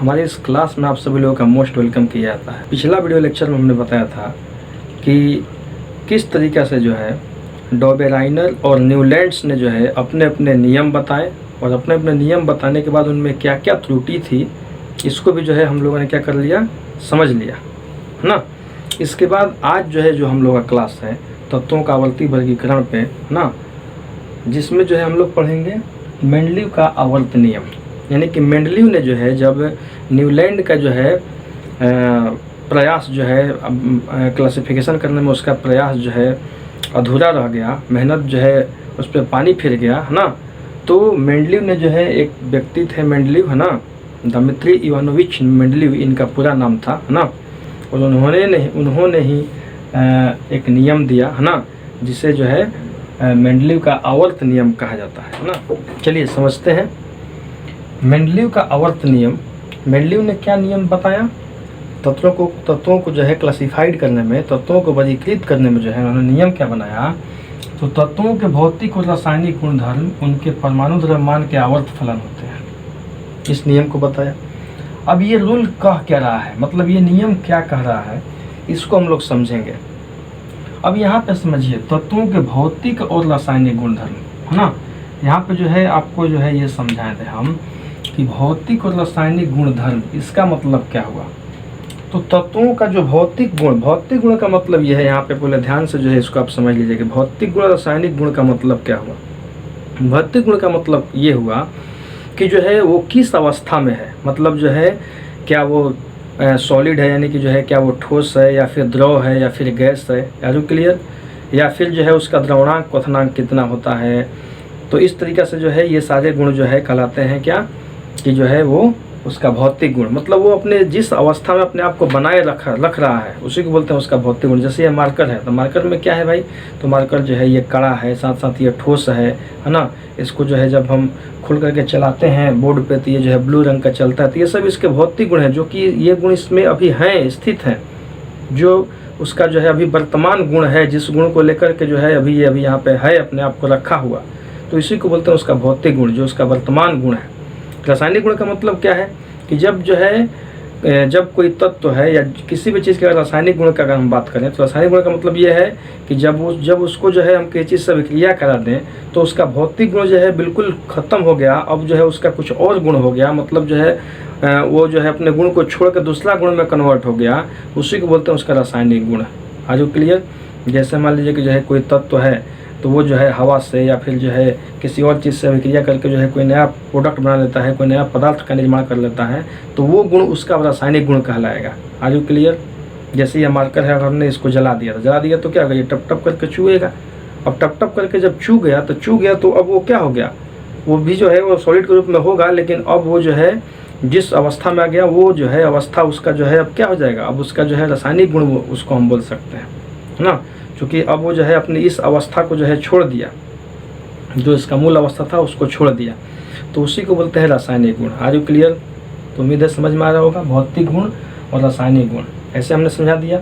हमारे इस क्लास में आप सभी लोगों का मोस्ट वेलकम किया जाता है। पिछला वीडियो लेक्चर में हमने बताया था कि किस तरीक़े से जो है डॉबेराइनर और न्यूलैंड्स ने जो है अपने अपने नियम बताए और अपने अपने नियम बताने के बाद उनमें क्या क्या त्रुटि थी, इसको भी जो है हम लोगों ने क्या कर लिया, समझ लिया, है ना। इसके बाद आज जो है जो हम लोगों का क्लास है तत्वों का आवर्ती वर्गीकरण पे, है ना, जिसमें जो है हम लोग पढ़ेंगे मेंडलीव का आवर्त नियम। यानी कि मेंडलीव ने जो है जब न्यूलैंड का जो है प्रयास जो है क्लासिफिकेशन करने में उसका प्रयास जो है अधूरा रह गया, मेहनत जो है उस पर पानी फिर गया, है ना। तो मेंडलीव ने जो है, एक व्यक्ति थे मेंडलीव, है ना, दिमित्री इवानोविच मेंडलीव इनका पूरा नाम था, है ना। और उन्होंने ही एक नियम दिया, है ना, जिसे जो है मेंडलीव का आवर्त नियम कहा जाता है ना। चलिए समझते हैं मेंडलीव का आवर्त नियम। मेंडलीव ने क्या नियम बताया? तत्वों को जो है क्लासिफाइड करने में, तत्वों को वर्गीकृत करने में जो है उन्होंने नियम क्या बनाया? तो तत्वों के भौतिक और रासायनिक गुणधर्म उनके परमाणु द्रव्यमान के आवर्त फलन होते हैं, इस नियम को बताया। अब ये रूल कह क्या रहा है, मतलब ये नियम क्या कह रहा है, इसको हम लोग समझेंगे। अब यहाँ पे समझिए तत्वों के भौतिक और रासायनिक गुणधर्म, है ना। यहाँ पे जो है आपको जो है ये समझाए थे हम कि भौतिक और रासायनिक गुणधर्म, इसका मतलब क्या हुआ? तो तत्वों का जो भौतिक गुण का मतलब ये है, यहाँ पे पहले ध्यान से जो है इसको आप समझ लीजिए कि भौतिक गुण रासायनिक गुण का मतलब क्या हुआ। भौतिक गुण का मतलब ये हुआ कि जो है वो किस अवस्था में है, मतलब जो है क्या वो सॉलिड है, यानी कि जो है क्या वो ठोस है या फिर द्रव है या फिर गैस है, यार क्लियर, या फिर जो है उसका द्रवणांक क्वथनांक कितना होता है। तो इस तरीक़े से जो है ये सारे गुण जो है कहलाते हैं क्या, कि जो है वो उसका भौतिक गुण, मतलब वो अपने जिस अवस्था में अपने आप को बनाए रख रहा है उसी को बोलते हैं उसका भौतिक गुण। जैसे ये मार्कर है, तो मार्कर में क्या है भाई, तो मार्कर जो है ये कड़ा है, साथ साथ ये ठोस है ना। इसको जो है जब हम खुल करके चलाते हैं बोर्ड पे तो ये जो है ब्लू रंग का चलता है। तो ये सब इसके भौतिक गुण हैं, जो कि ये गुण इसमें अभी हैं, स्थित हैं, जो उसका जो है अभी वर्तमान गुण है, जिस गुण को लेकर के जो है अभी यहाँ पे है, अपने आप को रखा हुआ, तो इसी को बोलते हैं उसका भौतिक गुण, जो उसका वर्तमान गुण है। रासायनिक गुण का मतलब क्या है कि जब जो है जब कोई तत्व है या किसी भी चीज़ के रासायनिक गुण का अगर हम बात करें, तो रासायनिक गुण का मतलब ये है कि जब उसको जो है हम किसी चीज़ से विक्रिया करा दें तो उसका भौतिक गुण जो है बिल्कुल ख़त्म हो गया, अब जो है उसका कुछ और गुण हो गया, मतलब जो है वो जो है अपने गुण को छोड़ कर दूसरा गुण में कन्वर्ट हो गया, उसी को बोलते हैं उसका रासायनिक गुण। आज क्लियर। जैसे मान लीजिए कि जो है कोई तत्व है, तो वो जो है हवा से या फिर जो है किसी और चीज़ से विक्रिया करके जो है कोई नया प्रोडक्ट बना लेता है, कोई नया पदार्थ का निर्माण कर लेता है, तो वो गुण उसका रासायनिक गुण कहलाएगा। Are you clear. जैसे ये मार्कर है, अगर हमने इसको जला दिया तो क्या होगा, ये टप टप करके चूएगा। अब टप टप करके जब चू गया तो अब वो क्या हो गया, वो भी जो है वो सॉलिड के रूप में होगा, लेकिन अब वो जो है जिस अवस्था में आ गया वो जो है अवस्था उसका जो है अब क्या हो जाएगा, अब उसका जो है रासायनिक गुण उसको हम बोल सकते हैं, है ना। क्योंकि अब वो जो है अपनी इस अवस्था को जो है छोड़ दिया, जो इसका मूल अवस्था था उसको छोड़ दिया, तो उसी को बोलते हैं रासायनिक गुण। Are you clear. तो उम्मीद है समझ में आ रहा होगा भौतिक गुण और रासायनिक गुण, ऐसे हमने समझा दिया।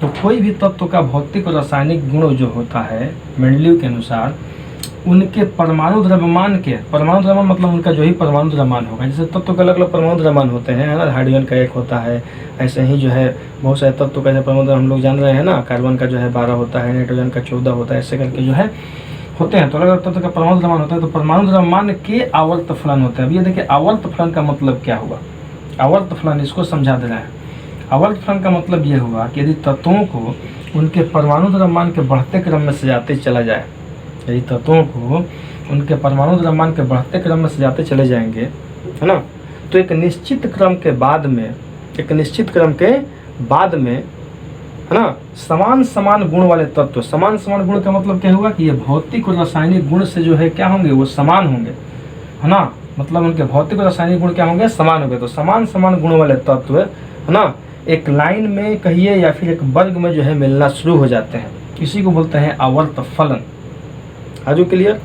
तो कोई भी तत्व का भौतिक और रासायनिक गुण जो होता है मेंडलीव के अनुसार, उनके परमाणु द्रव्यमान मतलब उनका जो ही परमाणु द्रव्यमान होगा। जैसे तत्व के अलग अलग परमाणु द्रव्यमान होते हैं, है ना, हाइड्रोजन का एक होता है, ऐसे ही जो है बहुत सारे तत्व का परमाणु हम लोग जान रहे हैं ना, कार्बन का जो है 12 होता है, नाइट्रोजन का 14 होता है, ऐसे करके जो है होते हैं। तो अलग अलग तत्व का परमाणु द्रव्यमान होता है, तो परमाणु द्रव्यमान के आवर्त फलन होते हैं। अब ये देखिए आवर्त फलन का मतलब क्या हुआ, आवर्त फलन इसको समझा दे रहा है। आवर्त फलन का मतलब ये हुआ कि यदि तत्वों को उनके परमाणु द्रव्यमान के बढ़ते क्रम में सजाते चला जाए, यदि तत्वों को उनके परमाणु द्रव्यमान के बढ़ते क्रम में सजाते चले जाएंगे, है ना, तो एक निश्चित क्रम के बाद में है ना समान गुण वाले तत्व, समान गुण का मतलब क्या हुआ कि ये भौतिक और रासायनिक गुण से जो है क्या होंगे, वो समान होंगे, है ना। मतलब उनके भौतिक और रासायनिक गुण क्या होंगे, समान होंगे। तो समान गुण वाले तत्व, है ना, एक लाइन में कहिए या फिर एक वर्ग में जो है मिलना शुरू हो जाते हैं, इसी को बोलते हैं आवर्त फलन। आजू क्लियर।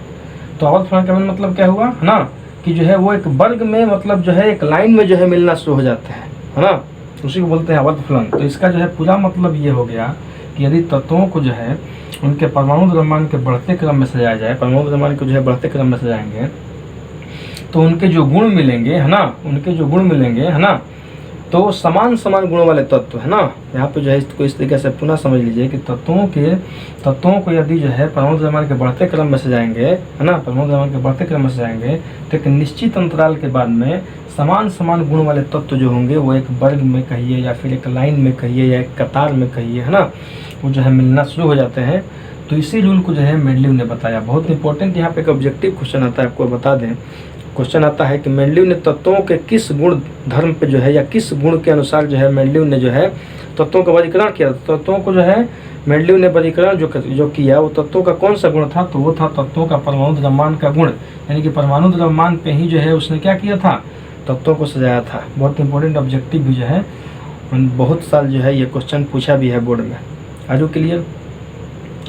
तो आवर्त फलन का मतलब क्या हुआ, है ना, कि जो है वो एक वर्ग में, मतलब जो है एक लाइन में जो है मिलना शुरू हो जाते हैं, है ना, उसी को बोलते हैं आवर्त फलन। तो इसका जो है पूरा मतलब ये हो गया कि यदि तत्वों को जो है उनके परमाणु द्रव्यमान के बढ़ते क्रम में सजाया जाए, परमाणु द्रव्यमान को जो है बढ़ते क्रम में सजाएंगे, तो उनके जो गुण मिलेंगे, है ना, है ना, तो समान समान गुणों वाले तत्व है ना, यहाँ पे जो है इसको इस तरीके से पुनः समझ लीजिए कि तत्वों को यदि जो है परमाणु द्रव्यमान के बढ़ते क्रम में से जाएंगे, है ना, परमाणु द्रव्यमान के बढ़ते क्रम में से जाएंगे तो एक निश्चित अंतराल के बाद में समान समान गुण वाले तत्व जो होंगे वो एक वर्ग में कहिए या फिर एक लाइन में कहिए या एक कतार में कहिए, है ना, वो जो है मिलना शुरू हो जाते हैं। तो इसी रूल को जो है मेंडलीव ने बताया। बहुत इंपॉर्टेंट यहाँ पे एक ऑब्जेक्टिव क्वेश्चन आता है, आपको बता दें। क्वेश्चन आता है कि मेंडलीव ने तत्वों के किस गुण धर्म पे जो है या किस गुण के अनुसार जो है मेंडलीव ने जो है तत्वों का वर्गीकरण किया। तत्वों को जो है मेंडलीव ने वर्गीकरण जो किया वो तत्वों का कौन सा गुण था, तो वो था तत्वों का परमाणु द्रव्यमान का गुण, यानी कि परमाणु द्रव्यमान पे ही जो है उसने क्या किया था, तत्वों को सजाया था। बहुत इंपॉर्टेंट ऑब्जेक्टिव भी जो है, बहुत साल जो है ये क्वेश्चन पूछा भी है बोर्ड में। आजू क्लियर,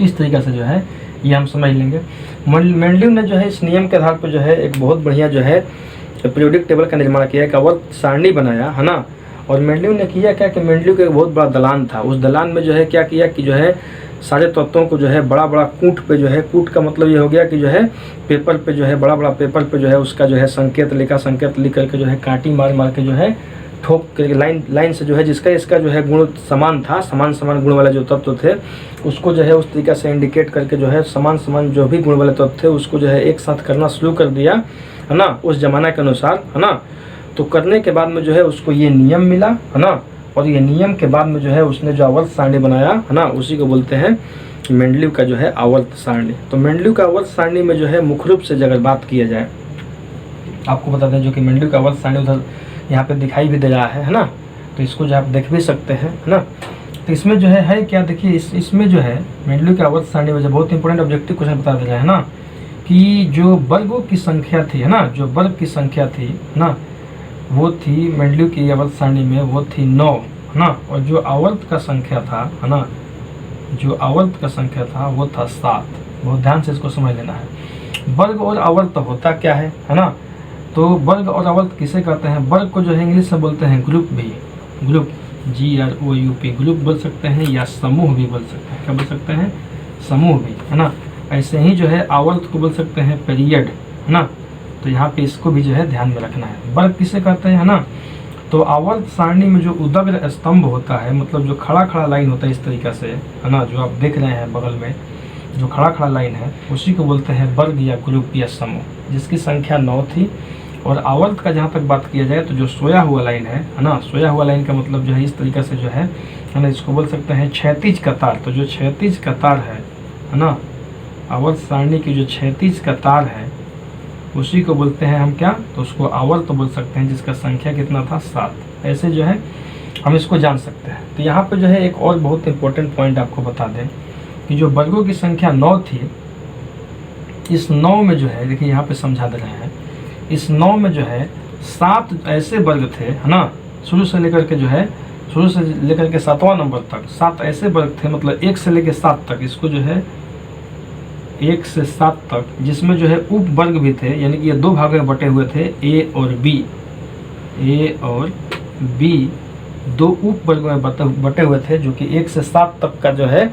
इस तरीके से जो है ये हम समझ लेंगे। मेंडलीव ने जो है इस नियम के आधार पर जो है एक बहुत बढ़िया जो है पीरियोडिक टेबल का निर्माण किया, एक आवर्त सारणी बनाया, है ना। और मेंडलीव ने किया क्या कि मेंडलीव का एक बहुत बड़ा दलान था, उस दलान में जो है क्या किया कि जो है सारे तत्वों को जो है बड़ा बड़ा कूट पे जो है, कूट का मतलब ये हो गया कि जो है पेपर पे जो है बड़ा बड़ा पेपर पे जो है उसका जो है संकेत लिख करके जो है कांटी मार मार के जो है ठोक करके लाइन से जो है जिसका इसका जो है गुण समान था, समान गुण वाले जो तत्व थे उसको जो है उस तरीके से इंडिकेट करके जो है समान जो भी गुण वाले तत्व थे उसको जो है एक साथ करना शुरू कर दिया, है ना, उस जमाना के अनुसार, है ना। तो करने के बाद में जो है उसको ये नियम मिला, है ना, और ये नियम के बाद में जो है उसने जो आवर्त सारणी बनाया, है ना, उसी को बोलते हैं मेंडलीव का जो है आवर्त सारणी। तो मेंडलीव का आवर्त सारणी में जो है मुख्य रूप से अगर बात किया जाए, आपको बता दें जो कि मेंडलीव का आवर्त सारणी उधर यहाँ पे दिखाई भी दे रहा है ना, तो इसको जो आप देख भी सकते हैं, है ना। तो इसमें जो है क्या देखिए, इसमें जो है मेंडलीव के आवर्त सारणी में जो बहुत इंपॉर्टेंट ऑब्जेक्टिव क्वेश्चन बता दे रहा है ना, कि जो वर्गों की संख्या थी, है ना, जो वर्ग की संख्या थी, है ना, वो थी मेंडलीव की आवर्त सारणी में वो थी 9, है ना। और जो आवर्त का संख्या था, है ना, जो आवर्त का संख्या था वो था 7। बहुत ध्यान से इसको समझ लेना है। वर्ग और आवर्त होता क्या है ना, तो वर्ग और आवर्त किसे कहते हैं, वर्ग को जो है इंग्लिश में बोलते हैं ग्रुप भी, ग्रुप GROUP, ग्रुप बोल सकते हैं या समूह भी बोल सकते हैं। क्या बोल सकते हैं, समूह भी, है ना। ऐसे ही जो है आवर्त को बोल सकते हैं पीरियड, है ना। तो यहाँ पे इसको भी जो है ध्यान में रखना है। वर्ग किसे कहते हैं, है ना, तो आवर्त सारणी में जो उदग्र स्तंभ होता है, मतलब जो खड़ा लाइन होता है इस तरीके से, है ना, जो आप देख रहे हैं बगल में जो खड़ा लाइन है उसी को बोलते हैं वर्ग या ग्रुप या समूह, जिसकी संख्या 9 थी। और आवर्त का जहाँ तक बात किया जाए तो जो सोया हुआ लाइन है ना, सोया हुआ लाइन का मतलब जो है इस तरीके से जो है ना, इसको बोल सकते हैं क्षैतिज कतार। तो जो क्षैतिज कतार है ना, आवर्त सारणी की जो क्षैतिज कतार है उसी को बोलते हैं हम क्या, तो उसको आवर्त बोल सकते हैं, जिसका संख्या कितना था 7। ऐसे जो है हम इसको जान सकते हैं। तो यहाँ पे जो है एक और बहुत इंपॉर्टेंट पॉइंट आपको बता दें कि जो वर्गों की संख्या 9 थी, इस 9 में जो है देखिए यहाँ पे समझा दे रहे हैं, इस 9 में जो है 7 ऐसे वर्ग थे, है ना, शुरू से लेकर के 7वां नंबर तक 7 ऐसे वर्ग थे, मतलब 1 से लेकर 7 तक, इसको जो है 1 से 7 तक, जिसमें जो है उप वर्ग भी थे, यानी कि ये 2 भागों में बटे हुए थे, A और B 2 उप वर्गों में बटे हुए थे, जो कि 1 से 7 तक का जो है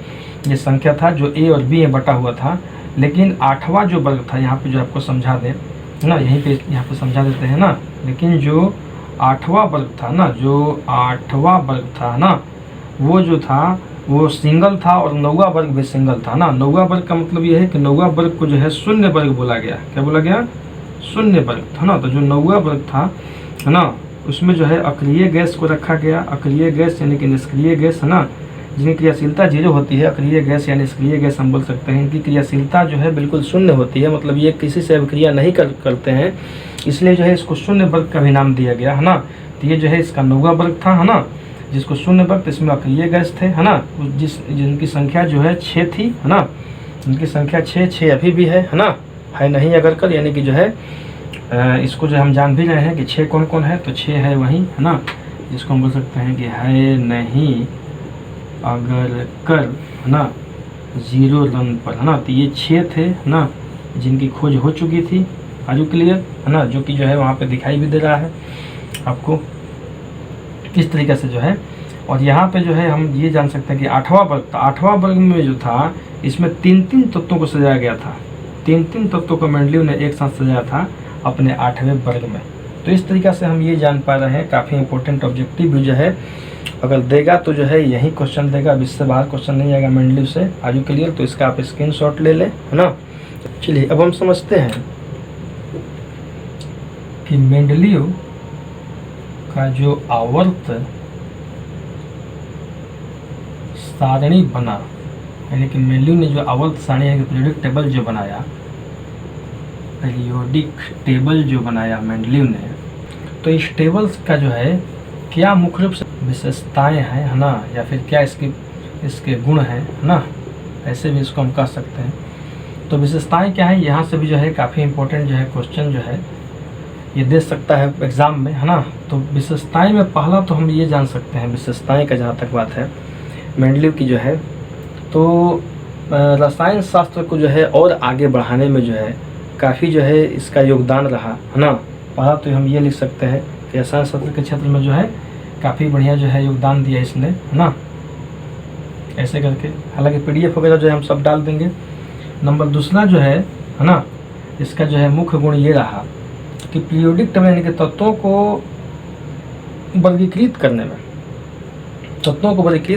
ये संख्या था जो A और B में बटा हुआ था। लेकिन 8वां जो वर्ग था, यहाँ पे जो आपको समझा दें ना, यहाँ पे समझा देते हैं ना, लेकिन जो 8वां वर्ग था ना, जो 8वां वर्ग था ना, वो जो था वो सिंगल था, और 9वां वर्ग भी सिंगल था ना। 9वां वर्ग का मतलब ये है कि 9वां वर्ग को जो है शून्य वर्ग बोला गया। क्या बोला गया, शून्य वर्ग था ना। तो जो 9वां वर्ग था, है ना, उसमें जो है अक्रिय गैस को रखा गया। अक्रिय गैस यानी कि निष्क्रिय गैस, है ना, जिनकी क्रियाशीलता 0 होती है, अक्रिय गैस या निष्क्रिय गैस हम बोल सकते हैं। इनकी क्रियाशीलता जो है बिल्कुल शून्य होती है, मतलब ये किसी से अभिक्रिया नहीं करते हैं, इसलिए जो है इसको शून्य वर्ग का भी नाम दिया गया, है ना। तो ये जो है इसका 9वां वर्ग था, है ना, जिसको शून्य वर्ग, इसमें अक्रिय गैस थे, है ना, जिनकी संख्या जो है 6 थी, है ना, जिनकी संख्या 6 अभी भी है ना, है नहीं अगर कल, यानी कि जो है इसको जो हम जान भी रहे हैं कि 6 कौन कौन है, तो 6 है वही, है ना, जिसको हम बोल सकते हैं कि है नहीं अगर कर, है ना, 0 रन पर, है ना। तो ये 6 थे, है ना, जिनकी खोज हो चुकी थी। आजू क्लियर, है ना, जो कि जो है वहाँ पे दिखाई भी दे रहा है आपको किस तरीके से जो है। और यहाँ पे जो है हम ये जान सकते हैं कि 8वां वर्ग था, 8वां वर्ग में जो था इसमें 3 तत्वों को सजाया गया था। 3 तत्वों को मेंडलीव ने एक साथ सजाया था अपने 8वें वर्ग में। तो तो इस तरीक़ा से हम ये जान पा रहे हैं। काफ़ी इंपॉर्टेंट ऑब्जेक्टिव भी जो है अगर देगा तो जो है यही क्वेश्चन देगा, अब इससे बाहर क्वेश्चन नहीं आएगा मेंडलीव से। Are you clear? तो इसका आप स्क्रीनशॉट ले लें, है ना। चलिए अब हम समझते हैं कि मेंडलीव का जो आवर्त सारणी बना, यानी कि मेंडलीव ने जो आवर्त सारणी यानी कि पीरियोडिक टेबल जो बनाया, पीरियोडिक टेबल जो बनाया मेंडलीव ने, तो इस टेबल्स का जो है क्या मुख्य रूप से विशेषताएं हैं, है ना, या फिर क्या इसके गुण हैं, है ना, ऐसे भी इसको हम कह सकते हैं। तो विशेषताएं क्या है, यहाँ से भी जो है काफ़ी इंपॉर्टेंट जो है क्वेश्चन जो है ये दे सकता है एग्ज़ाम में, है ना। तो विशेषताएं में पहला तो हम ये जान सकते हैं, विशेषताएं का जहाँ तक बात है मेंडलीव की जो है, तो रसायन शास्त्र को जो है और आगे बढ़ाने में जो है काफ़ी जो है इसका योगदान रहा, है ना। पहला तो हम ये लिख सकते हैं कि रसायन शास्त्र के क्षेत्र में जो है काफ़ी बढ़िया जो है योगदान दिया इसने, है ना, ऐसे करके। हालांकि PDF वगैरह जो है हम सब डाल देंगे। नंबर दूसरा जो है ना, इसका जो है मुख्य गुण ये रहा कि पीरियोडिक टेबल यानी कि तत्वों को वर्गीकृत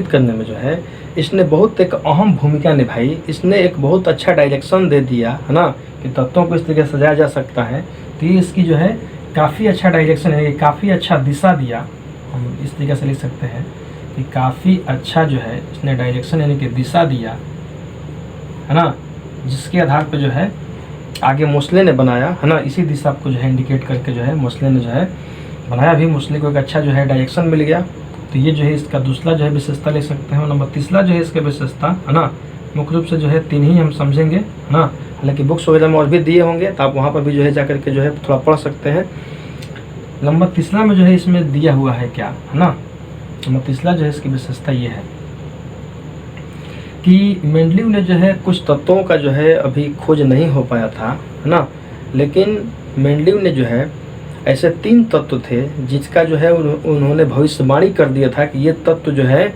करने में जो है इसने बहुत एक अहम भूमिका निभाई। इसने एक बहुत अच्छा डायरेक्शन दे दिया, है ना, कि तत्वों को इस तरीके से सजाया जा सकता है। तो ये इसकी जो है काफ़ी अच्छा डायरेक्शन है, काफ़ी अच्छा दिशा दिया, हम इस तरीके से लिख सकते हैं कि काफ़ी अच्छा जो है इसने डायरेक्शन यानी कि दिशा दिया, है ना, जिसके आधार पर जो है आगे मोस्ले ने बनाया, है ना। इसी दिशा को जो है इंडिकेट करके जो है मोस्ले ने जो है बनाया भी, मोस्ले को एक अच्छा जो है डायरेक्शन मिल गया। तो ये जो है इसका दूसरा जो है विशेषता ले सकते हैं। नंबर तीसरा जो है इसका विशेषता, है ना, मुख्य रूप से जो है 3 ही हम समझेंगे, है ना। हालांकि बुक्स वगैरह में और भी दिए होंगे तो आप वहाँ पर भी जो है जाकर के जो है थोड़ा पढ़ सकते हैं। नंबर तीसरा में जो है इसमें दिया हुआ है क्या, है ना, नंबर तीसरा जो है इसकी विशेषता ये है कि मेंडलीव ने जो है कुछ तत्वों का जो है अभी खोज नहीं हो पाया था, है ना, लेकिन मेंडलीव ने जो है ऐसे 3 तत्व थे जिसका जो है उन्होंने भविष्यवाणी कर दिया था कि ये तत्व जो है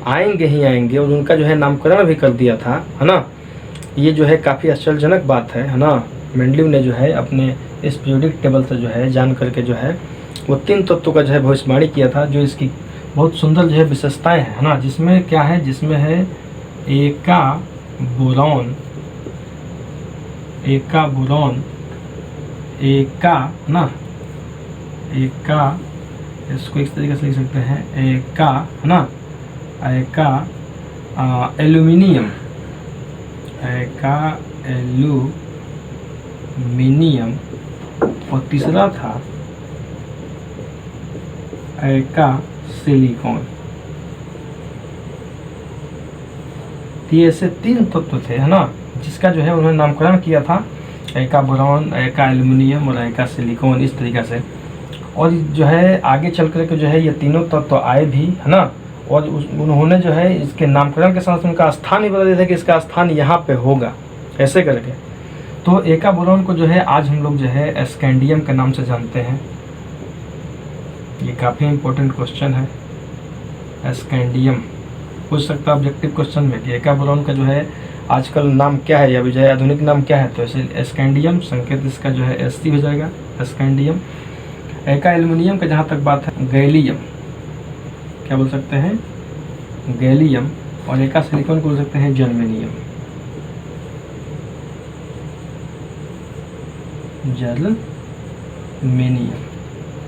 आएंगे ही आएंगे, और उनका जो है नामकरण भी कर दिया था, है ना। ये जो है काफ़ी आश्चर्यजनक बात है ना। मेंडलीव ने जो है अपने इस पीरियोडिक टेबल से जो है जान करके जो है वो 3 तत्वों का जो है भविष्यवाणी किया था, जो इसकी बहुत सुंदर जो है विशेषताएँ हैं, है ना। जिसमें क्या है, जिसमें है एका बोरॉन, ना, एका, इसको इस तरीके से लिख सकते हैं एका, है ना, एका एल्यूमिनियम, और तीसरा था एका सिलिकॉन। ये ऐसे 3 तत्व थे, है ना, जिसका जो है उन्होंने नामकरण किया था, एका बोरॉन, एका एल्यूमिनियम और एका सिलिकॉन, इस तरीक़ा से। और जो है आगे चल कर के जो है ये तीनों तत्व आए भी, है ना, और उन्होंने जो है इसके नामकरण के साथ उनका स्थान ही बता दिया था कि इसका स्थान यहाँ पे होगा, ऐसे करके। तो एका बोरॉन को जो है आज हम लोग जो है एस्कैंडियम के नाम से जानते हैं। ये काफ़ी इंपॉर्टेंट क्वेश्चन है, एस्कैंडियम पूछ सकता है ऑब्जेक्टिव क्वेश्चन में कि एका बोरॉन का जो है आजकल नाम क्या है या जो है आधुनिक नाम क्या है, तो ऐसे एस्कैंडियम, संकेत इसका जो है SC हो जाएगा, एस्कैंडियम। एका एल्यूमिनियम का जहाँ तक बात है गैलियम, क्या बोल सकते हैं, गैलियम। और एका सिलिकॉन को बोल सकते हैं जर्मेनियम,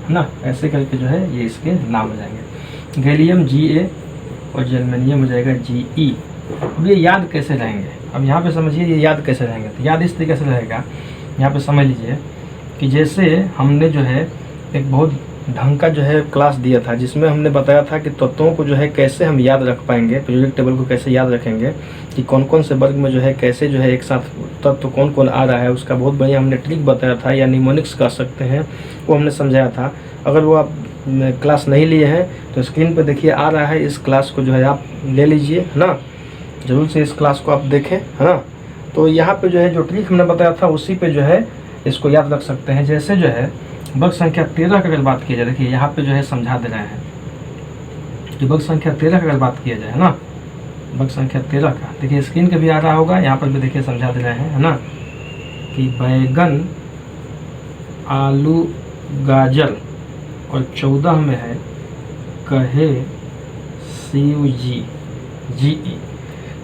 है ना, ऐसे करके जो है ये इसके नाम हो जाएंगे। गैलियम Ga और जर्मेनियम हो जाएगा Ge। अब ये याद कैसे रहेंगे, अब यहाँ पे समझिए ये याद कैसे रहेंगे। तो याद इस तरीके से रहेगा, यहाँ पे समझ लीजिए कि जैसे हमने जो है एक बहुत ढंग का जो है क्लास दिया था, जिसमें हमने बताया था कि तत्वों को जो है कैसे हम याद रख पाएंगे, पीरियोडिक टेबल को कैसे याद रखेंगे, कि कौन कौन से वर्ग में जो है कैसे जो है एक साथ तत्व कौन कौन आ रहा है, उसका बहुत बढ़िया हमने ट्रिक बताया था, या निमोनिक्स कह सकते हैं, वो हमने समझाया था। अगर वो आप क्लास नहीं लिए हैं तो स्क्रीन पर देखिए आ रहा है, इस क्लास को जो है आप ले लीजिए, है ना, ज़रूर से इस क्लास को आप देखें, है ना। तो यहाँ पे जो है जो ट्रिक हमने बताया था उसी पे जो है इसको याद रख सकते हैं। जैसे जो है वर्ग संख्या 13 की अगर बात की जाए, देखिए यहाँ पे जो है समझा दे रहे हैं कि वर्ग संख्या 13 की अगर बात किया जाए, है ना, वर्ग संख्या 13 का, देखिए स्क्रीन पे भी आ रहा होगा, यहाँ पर भी देखिए समझा दे रहे हैं, है ना, कि बैगन, आलू, गाजर, और 14 में है कहे शिव जी जी।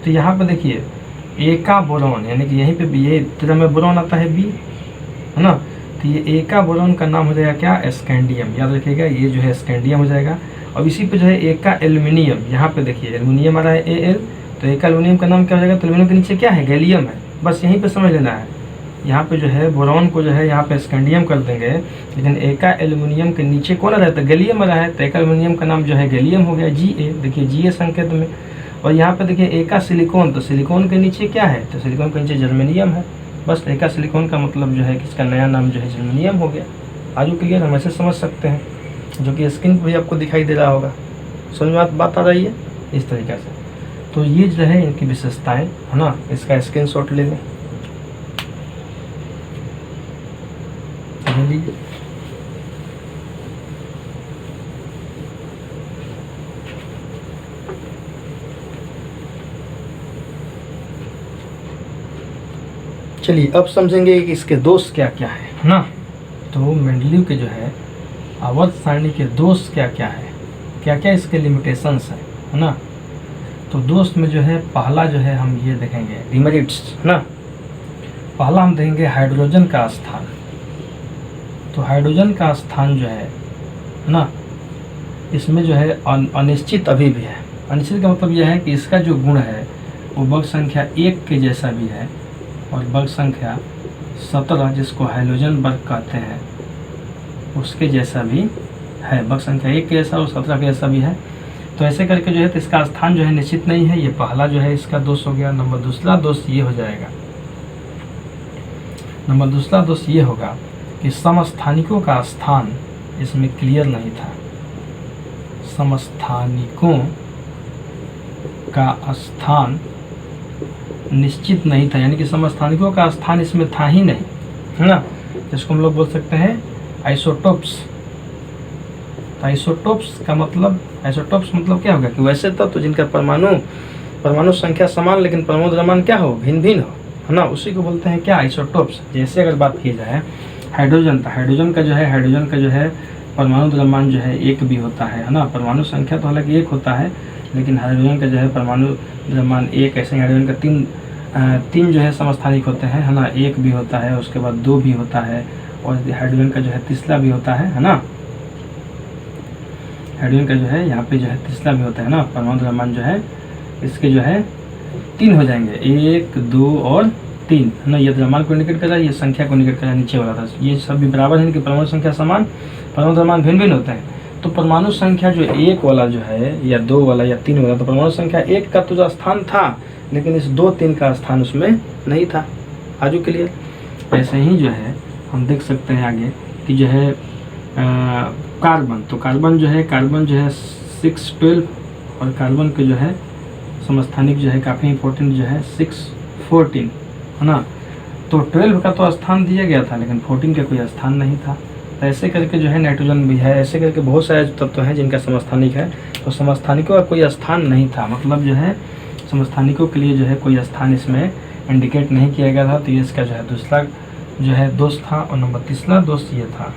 तो यहाँ पे देखिए एका बोरॉन, यानी कि यहीं पे भी ये 13 में बोरॉन आता है बी, है ना। तो ये एका बोरॉन का नाम हो जाएगा क्या, स्कैंडियम। याद रखिएगा ये जो है स्कैंडियम हो जाएगा। और इसी पे जो है एका एल्यूमिनियम, यहाँ पे देखिए एल्यूमिनियम आ रहा है Al, तो एका एल्यूमिनियम का नाम क्या हो जाएगा, तो एल्यूमिनियम के नीचे क्या है, गैलियम है। बस यहीं पे समझ लेना है। यहाँ पे जो है बोरॉन को जो है यहाँ पे स्कैंडियम कर देंगे, लेकिन एका एल्यूमिनियम के नीचे कौन आ रहा है, तो गैलियम आ रहा है। तो एका एल्यूमिनियम का नाम जो है गैलियम हो गया Ga, देखिए Ga संकेत में। और यहाँ पे देखिए एका सिलिकॉन, तो सिलिकॉन के नीचे क्या है, तो सिलिकॉन के नीचे जर्मेनियम है। बस एका सिलिकॉन का मतलब जो है कि इसका नया नाम जो है जर्मेनियम हो गया। आजू क्लियर, हम ऐसे समझ सकते हैं, जो कि स्क्रीन पर भी आपको दिखाई दे रहा होगा। समझ में बात आ रही है इस तरीके से। तो ये जो है इनकी विशेषताएं, है ना। इसका स्क्रीनशॉट ले लें। चलिए अब समझेंगे कि इसके दोष क्या क्या है ना। तो मेंडलीव के जो है आवर्त सारणी के दोष क्या क्या है, क्या क्या इसके लिमिटेशंस है ना। तो दोष में जो है पहला जो है हम ये देखेंगे डिमेरिट्स ना। पहला हम देखेंगे हाइड्रोजन का स्थान। तो हाइड्रोजन का स्थान जो है ना, इसमें जो है अनिश्चित अभी भी है। अनिश्चित का मतलब यह है कि इसका जो गुण है वो वर्ग संख्या 1 के जैसा भी है, और वर्ग संख्या 17 जिसको हाइड्रोजन वर्ग कहते हैं उसके जैसा भी है। वर्ग संख्या 1 के जैसा और 17 के जैसा भी है। तो ऐसे करके जो है तो इसका स्थान जो है निश्चित नहीं है। ये पहला जो है इसका दोष हो गया। नंबर दूसरा दोष ये हो जाएगा, नंबर दूसरा दोष ये होगा कि समस्थानिकों का स्थान इसमें क्लियर नहीं था। समस्थानिकों का स्थान निश्चित नहीं था, यानी कि समस्थानिकों का स्थान इसमें था ही नहीं, है ना। जिसको हम लोग बोल सकते हैं आइसोटोप्स। आइसोटोप्स का मतलब, आइसोटोप्स मतलब क्या होगा कि वैसे तत्व जिनका परमाणु संख्या समान लेकिन परमाणु द्रव्यमान क्या हो, भिन्न भिन्न हो, है ना, उसी को बोलते हैं क्या, आइसोटोप्स। जैसे अगर बात की जाए हाइड्रोजन, तो हाइड्रोजन का जो है परमाणु द्रव्यमान जो है 1 भी होता है ना। परमाणु संख्या तो हालांकि 1 होता है, लेकिन हाइड्रोजन का जो है परमाणु द्रव्यमान 1। ऐसे हाइड्रोजन का तीन जो है समस्थानिक होते हैं, है ना। 1 भी होता है, उसके बाद 2 भी होता है, और हाइड्रोजन का जो है तीसरा भी होता है ना। हाइड्रोजन का जो है यहाँ पे जो है तीसरा भी होता है ना। परमाणु द्रव्यमान जो है इसके जो है 3 हो जाएंगे, 1, 2 और 3, है ना। ये द्रव्यमान को इंडिकेट कर रहा है, ये संख्या को इंडिकेट कर रहा है, नीचे वाला था। ये सब भी बराबर है कि परमाणु संख्या समान, परमाणु द्रव्यमान भिन्न भिन्न होते हैं। तो परमाणु संख्या जो 1 वाला जो है, या 2 वाला या 3 वाला, तो परमाणु संख्या 1 का तो जो स्थान था, लेकिन इस 2, 3 का स्थान उसमें नहीं था। आजू के लिए ऐसे ही जो है हम देख सकते हैं आगे कि जो है कार्बन। तो कार्बन जो है 6, 12, और कार्बन के जो है समस्थानिक जो है काफ़ी इंपॉर्टेंट जो है 6, 14, है ना। तो 12 का तो स्थान दिया गया था, लेकिन 14 का कोई स्थान नहीं था। तो ऐसे करके जो है नाइट्रोजन भी है, ऐसे करके बहुत सारे तत्व हैं जिनका समस्थानिक है। तो समस्थानिकों का कोई स्थान नहीं था, मतलब जो है समस्थानिकों के लिए जो है कोई स्थान इसमें इंडिकेट नहीं किया गया था। तो ये इसका जो है दूसरा जो है दोष था। और नंबर तीसरा दोष ये था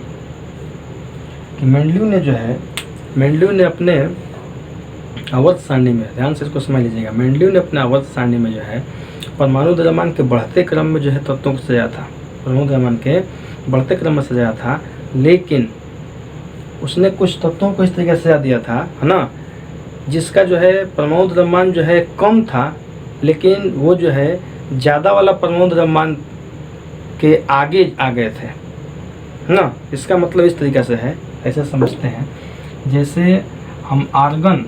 कि मेंडलीव ने अपने आवर्त सारणी में, ध्यान से इसको समझ लीजिएगा, मेंडलीव ने अपने आवर्त सारणी में जो है परमाणु द्रव्यमान के बढ़ते क्रम में जो है तत्वों को सजाया था। परमाणु द्रव्यमान के बढ़ते क्रम में सजाया था, लेकिन उसने कुछ तत्वों को इस तरीके से सजा दिया था, है ना, जिसका जो है परमाणु द्रव्यमान जो है कम था, लेकिन वो जो है ज़्यादा वाला परमाणु द्रव्यमान के आगे आ गए थे, है ना। इसका मतलब इस तरीके से है, ऐसे समझते हैं जैसे हम आर्गन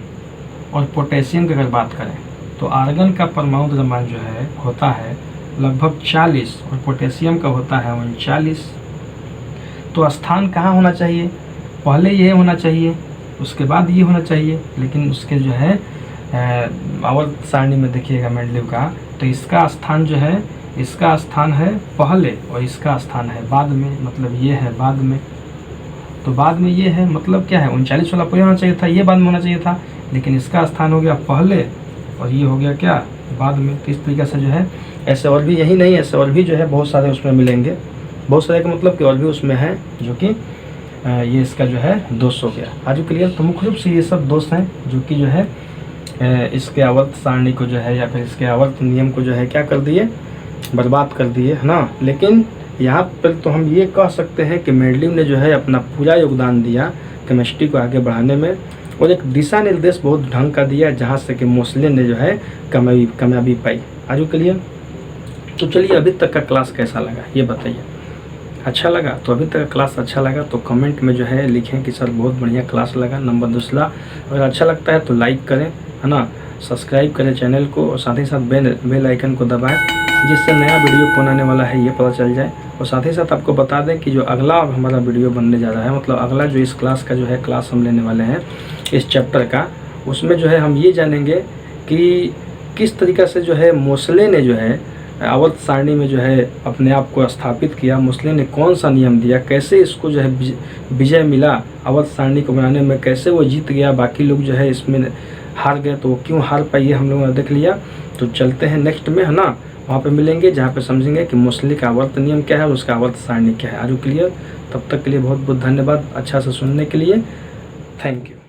और पोटेशियम की अगर बात करें, तो आर्गन का परमाणु द्रव्यमान जो है होता है लगभग 40, और पोटेशियम का होता है 39। तो स्थान कहाँ होना चाहिए, पहले ये होना चाहिए, उसके बाद ये होना चाहिए, लेकिन उसके जो है आवर्त सारणी में देखिएगा मेंडलीव का, तो इसका स्थान जो है, इसका स्थान है पहले और इसका स्थान है बाद में, मतलब ये है बाद में। तो बाद में ये है, मतलब क्या है, 39 वाला पहले होना चाहिए था, ये बाद में होना चाहिए था, लेकिन इसका स्थान हो गया पहले और ये हो गया क्या, बाद में। तो इस तरीके से जो है ऐसे और भी, यही नहीं, ऐसे और भी जो है बहुत सारे उसमें मिलेंगे। बहुत सारे का मतलब कि और भी उसमें है जो कि ये इसका जो है दोष हो गया। आज क्लियर। तो मुख्य रूप से ये सब दोष हैं जो कि जो है इसके आवर्त सारणी को जो है या फिर इसके आवर्त नियम को जो है क्या कर दिए, बर्बाद कर दिए, है ना। लेकिन यहाँ पर तो हम ये कह सकते हैं कि मेंडलीव ने जो है अपना पूरा योगदान दिया केमिस्ट्री को आगे बढ़ाने में, और एक दिशा निर्देश बहुत ढंग का दिया जहाँ से कि मोसले ने जो है कामयाबी पाई। आज क्लियर। तो चलिए, अभी तक का क्लास कैसा लगा ये बताइए। अच्छा लगा तो अभी तक का क्लास अच्छा लगा तो कमेंट में जो है लिखें कि सर बहुत बढ़िया क्लास लगा। नंबर दूसरा, अगर अच्छा लगता है तो लाइक करें, है ना, सब्सक्राइब करें चैनल को, और साथ ही साथ बेल आइकन को दबाएं जिससे नया वीडियो कौन आने वाला है ये पता चल जाए। और साथ ही साथ आपको बता दें कि जो अगला हमारा वीडियो बनने जा रहा है, मतलब अगला जो इस क्लास का जो है क्लास हम लेने वाले हैं इस चैप्टर का, उसमें जो है हम ये जानेंगे कि किस तरीक़ा से जो है मोसले ने जो है आवर्त सारणी में जो है अपने आप को स्थापित किया। मोसले ने कौन सा नियम दिया, कैसे इसको जो है विजय मिला आवर्त सारणी को बनाने में, कैसे वो जीत गया, बाकी लोग जो है इसमें हार गए तो वो क्यों हार पाई है हम लोगों ने देख लिया। तो चलते हैं नेक्स्ट में, है ना, वहाँ पे मिलेंगे जहाँ पे समझेंगे कि मोसले का आवर्त नियम क्या है और उसका आवर्त सारणी क्या है। Are you clear. तब तक के लिए बहुत बहुत धन्यवाद अच्छा से सुनने के लिए। Thank you.